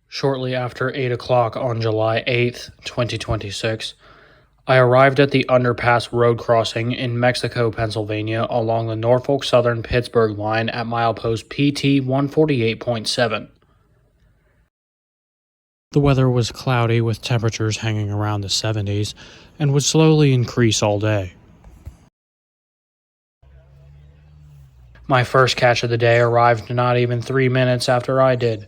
Shortly after 8 o'clock on July 8th, 2026, I arrived at the underpass road crossing in Mexico, Pennsylvania along the Norfolk Southern Pittsburgh line at milepost PT 148.7. The weather was cloudy with temperatures hanging around the 70s and would slowly increase all day. My first catch of the day arrived not even 3 minutes after I did,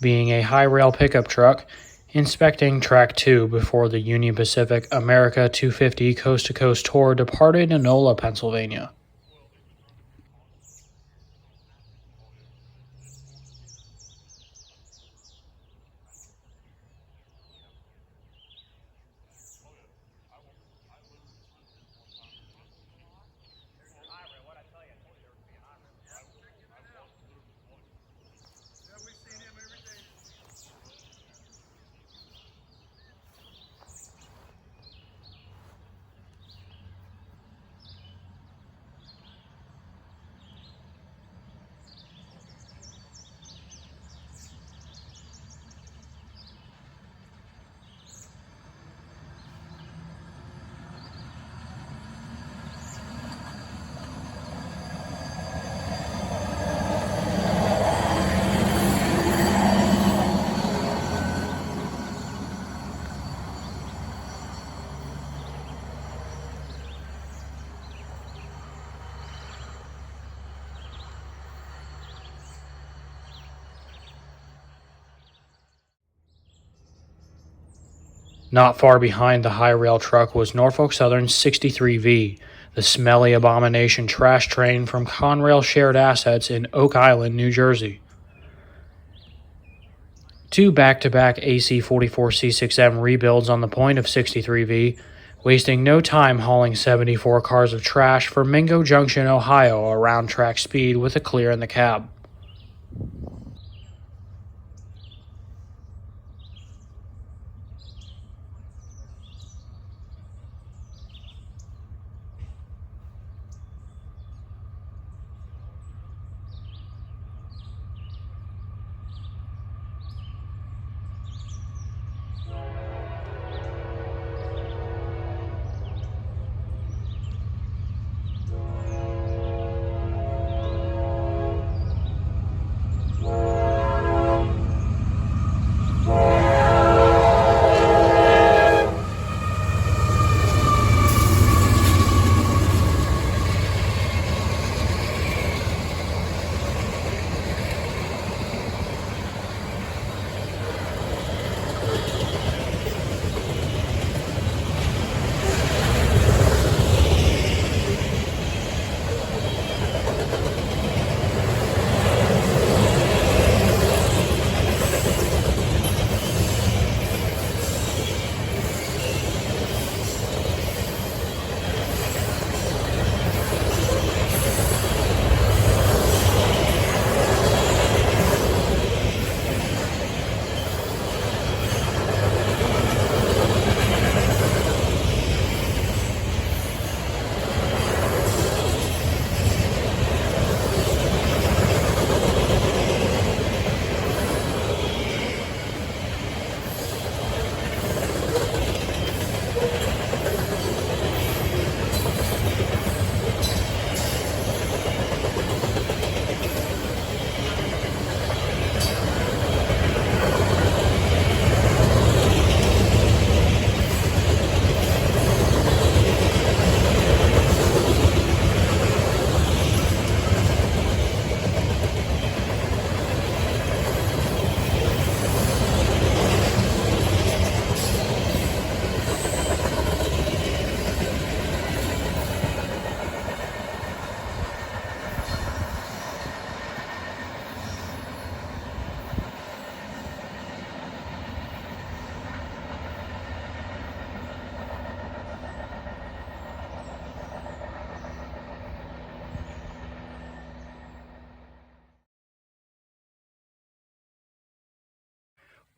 being a high rail pickup truck inspecting Track 2 before the Union Pacific America 250 Coast-to-Coast tour departed Enola, Pennsylvania. Not far behind the high rail truck was Norfolk Southern's 63V, the smelly abomination trash train from Conrail Shared Assets in Oak Island, New Jersey. Two back-to-back AC-44C6M rebuilds on the point of 63V, wasting no time hauling 74 cars of trash for Mingo Junction, Ohio around track speed with a clear in the cab.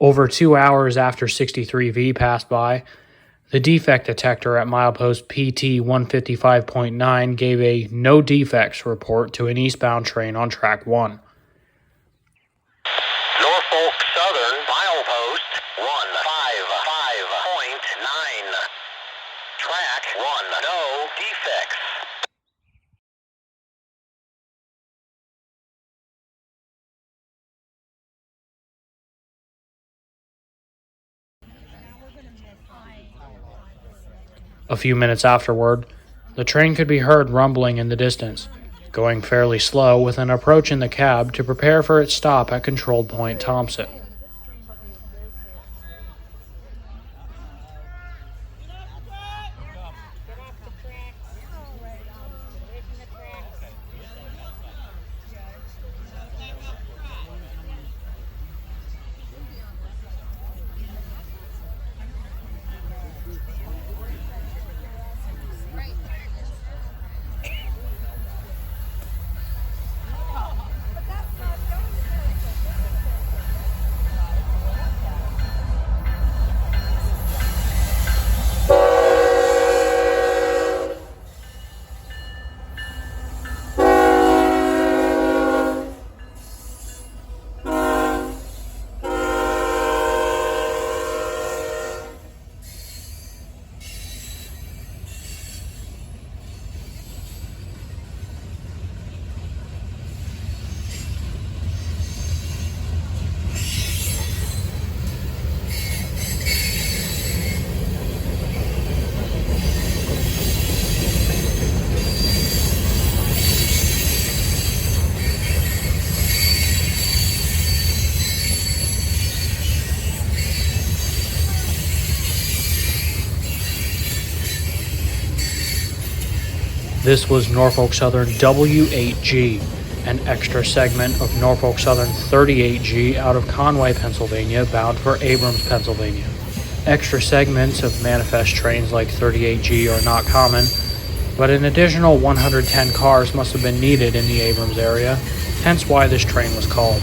Over 2 hours after 63V passed by, the defect detector at milepost PT 155.9 gave a no defects report to an eastbound train on track 1. Norfolk Southern, mile A few minutes afterward, the train could be heard rumbling in the distance, going fairly slow with an approach in the cab to prepare for its stop at Control Point Thompson. This was Norfolk Southern W8G, an extra segment of Norfolk Southern 38G out of Conway, Pennsylvania, bound for Abrams, Pennsylvania. Extra segments of manifest trains like 38G are not common, but an additional 110 cars must have been needed in the Abrams area, hence why this train was called.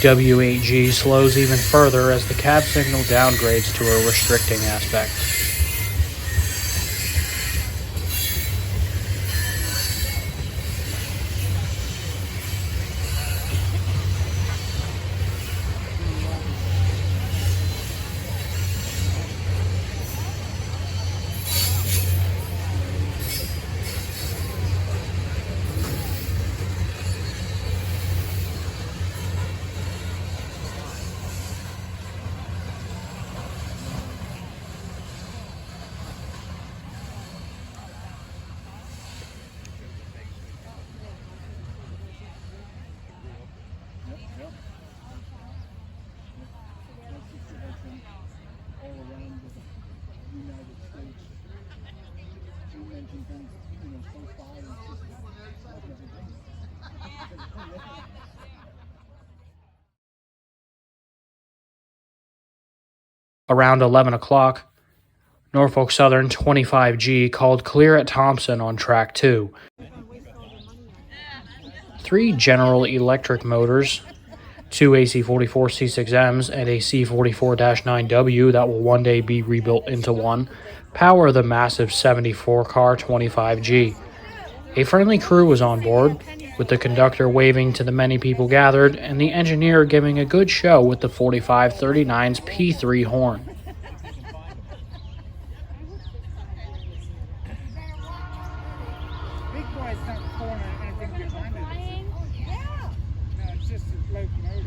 W8G slows even further as the cab signal downgrades to a restricting aspect. Around 11 o'clock, Norfolk Southern 25G called clear at Thompson on track 2. 3 General Electric motors, 2 AC-44 C6Ms, and a C-44-9W that will one day be rebuilt into one, power the massive 74-car 25G. A friendly crew was on board, with the conductor waving to the many people gathered and the engineer giving a good show with the 4539's P3 horn. Big boy's not pulling anything behind it. No, it's just a locomotive.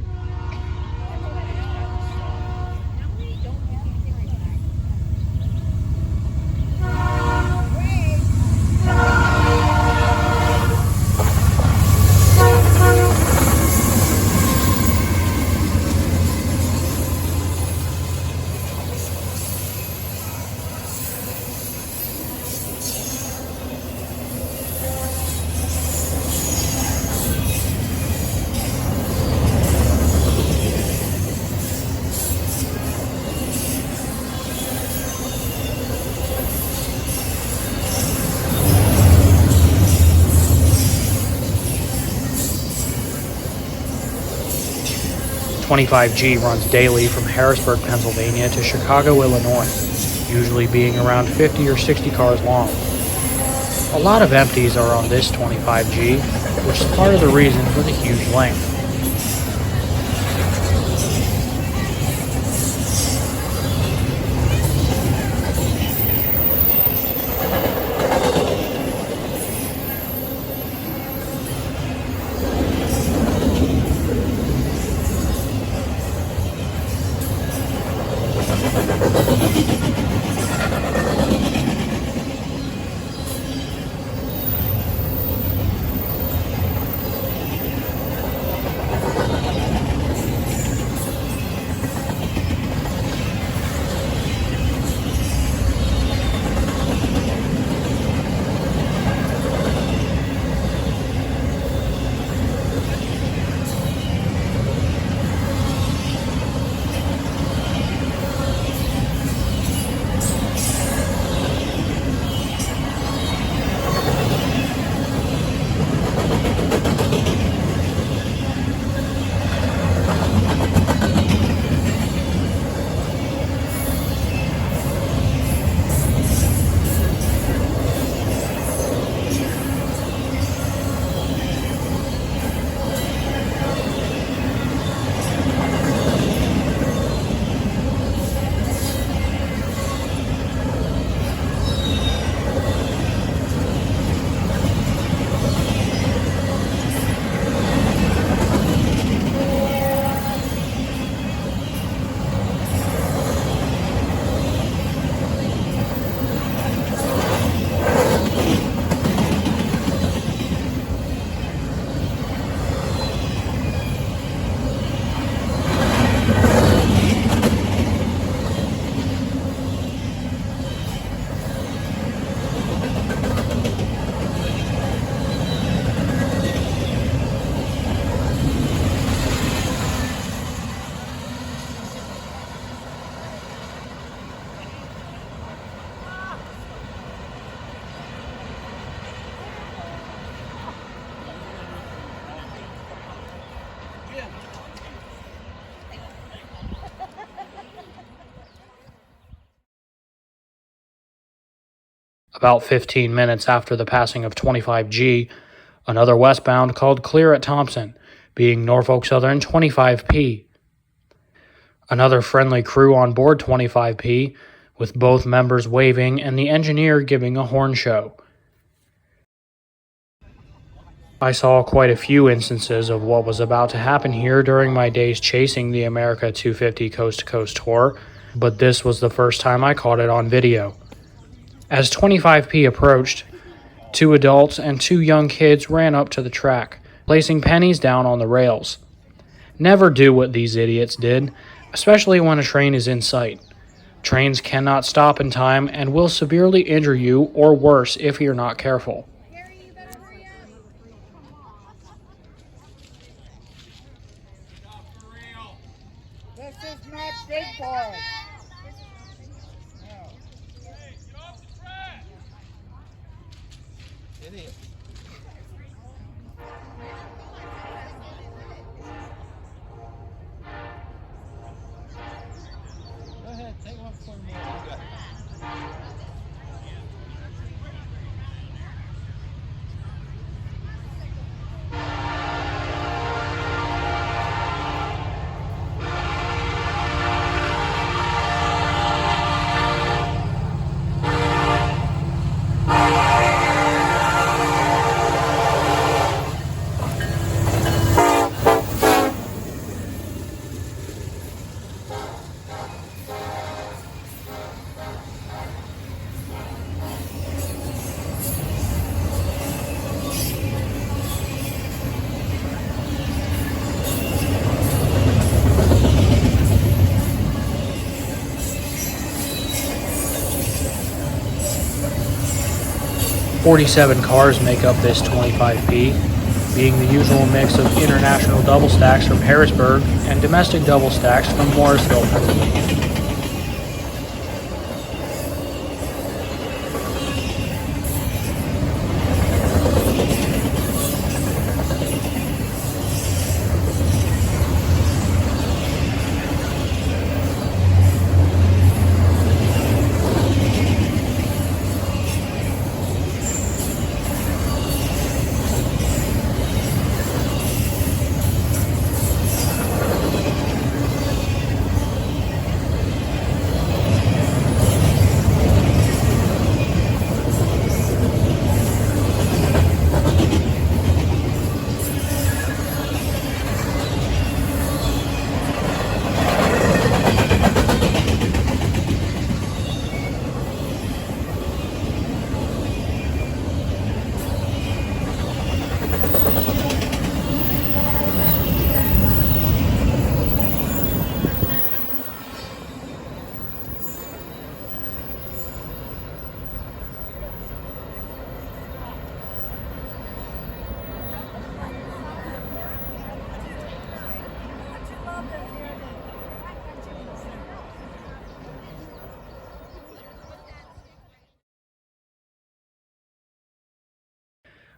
25G runs daily from Harrisburg, Pennsylvania to Chicago, Illinois, usually being around 50 or 60 cars long. A lot of empties are on this 25G, which is part of the reason for the huge length. About 15 minutes after the passing of 25G, another westbound called clear at Thompson, being Norfolk Southern 25P. Another friendly crew on board 25P, with both members waving and the engineer giving a horn show. I saw quite a few instances of what was about to happen here during my days chasing the America 250 Coast-to-Coast tour, but this was the first time I caught it on video. As 25P approached, 2 adults and 2 young kids ran up to the track, placing pennies down on the rails. Never do what these idiots did, especially when a train is in sight. Trains cannot stop in time and will severely injure you or worse if you're not careful. This is not big boy. 47 cars make up this 25P, being the usual mix of international double stacks from Harrisburg and domestic double stacks from Morrisville, Pennsylvania.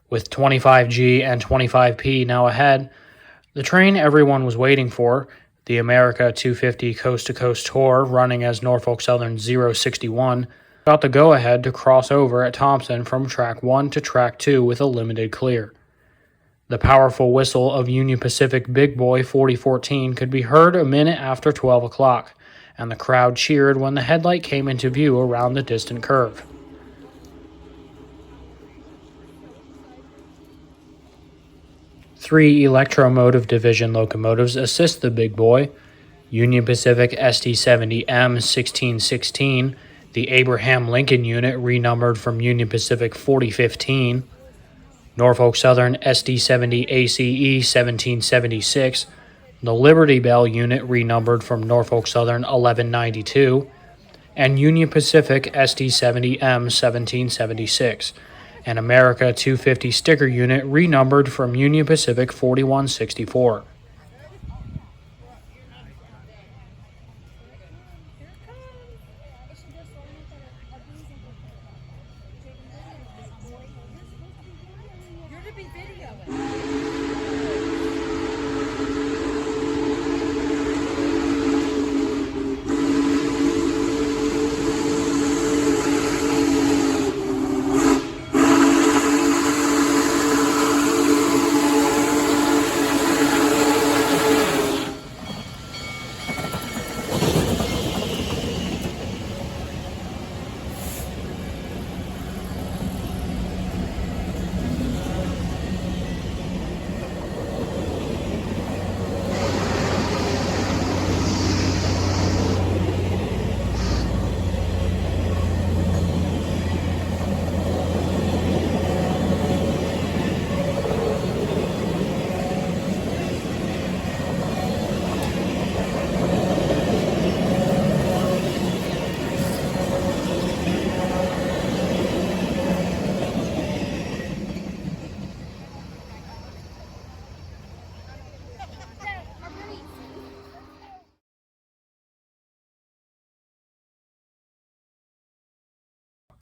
With 25G and 25P now ahead, the train everyone was waiting for, the America 250 Coast-to-Coast tour running as Norfolk Southern 061, got the go-ahead to cross over at Thompson from Track 1 to Track 2 with a limited clear. The powerful whistle of Union Pacific Big Boy 4014 could be heard a minute after 12 o'clock, and the crowd cheered when the headlight came into view around the distant curve. Three Electromotive Division locomotives assist the Big Boy: Union Pacific SD70M 1616, the Abraham Lincoln unit renumbered from Union Pacific 4015, Norfolk Southern SD70 ACE 1776, the Liberty Bell unit renumbered from Norfolk Southern 1192, and Union Pacific SD70M 1776, an America 250 sticker unit renumbered from Union Pacific 4164.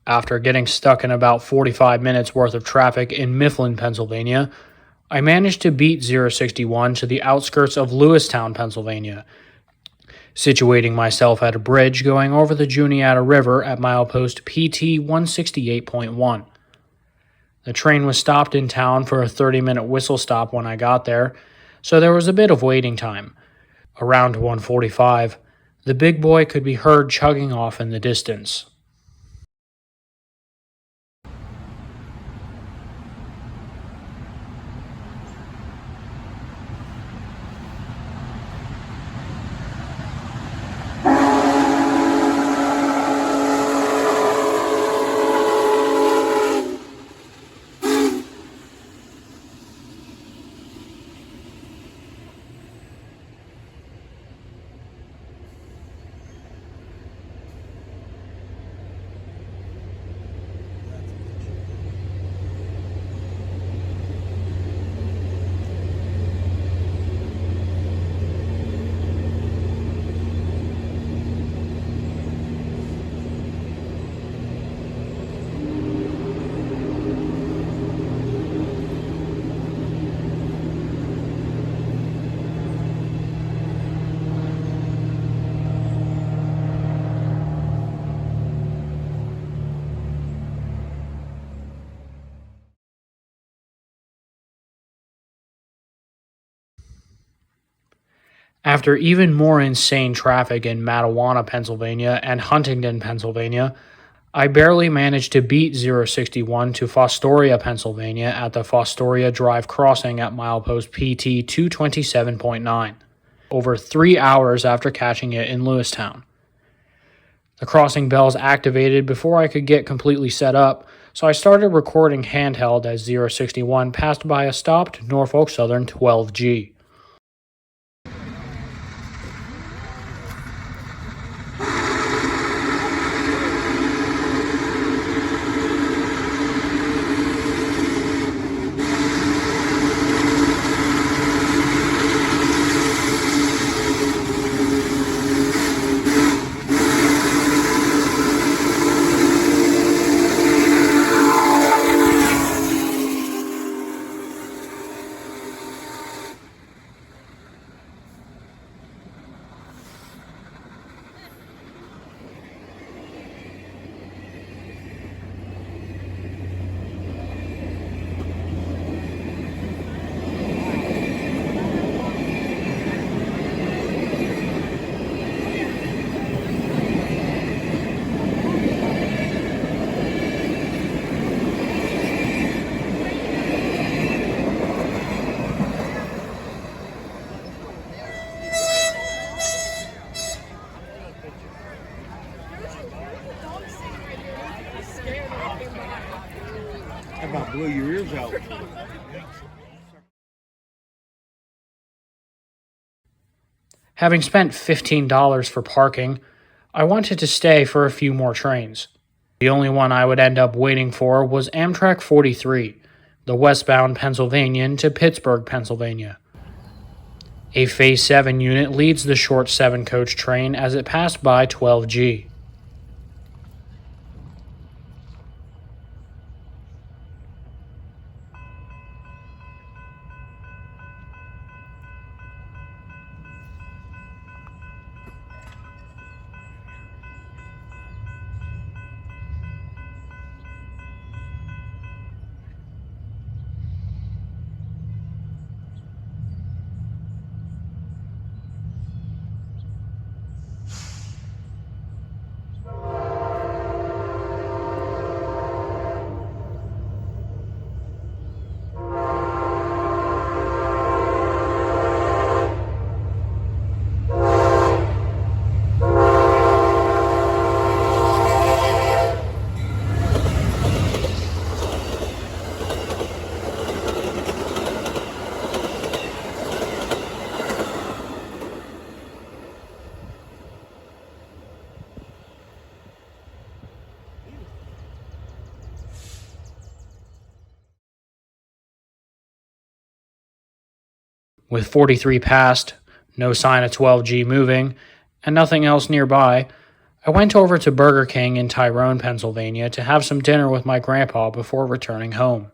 After getting stuck in about 45 minutes worth of traffic in Mifflin, Pennsylvania, I managed to beat 061 to the outskirts of Lewistown, Pennsylvania, situating myself at a bridge going over the Juniata River at milepost PT 168.1. The train was stopped in town for a 30-minute whistle stop when I got there, so there was a bit of waiting time. Around 1:45, the big boy could be heard chugging off in the distance. After even more insane traffic in Mattawanna, Pennsylvania and Huntington, Pennsylvania, I barely managed to beat 061 to Fostoria, Pennsylvania at the Fostoria Drive crossing at milepost PT 227.9, over 3 hours after catching it in Lewistown. The crossing bells activated before I could get completely set up, so I started recording handheld as 061 passed by a stopped Norfolk Southern 12G. That about blew your ears out. Having spent $15 for parking, I wanted to stay for a few more trains. The only one I would end up waiting for was Amtrak 43, the westbound Pennsylvanian to Pittsburgh, Pennsylvania. A Phase 7 unit leads the short 7-coach train as it passed by 12G. With 43 past, no sign of 12G moving, and nothing else nearby, I went over to Burger King in Tyrone, Pennsylvania to have some dinner with my grandpa before returning home.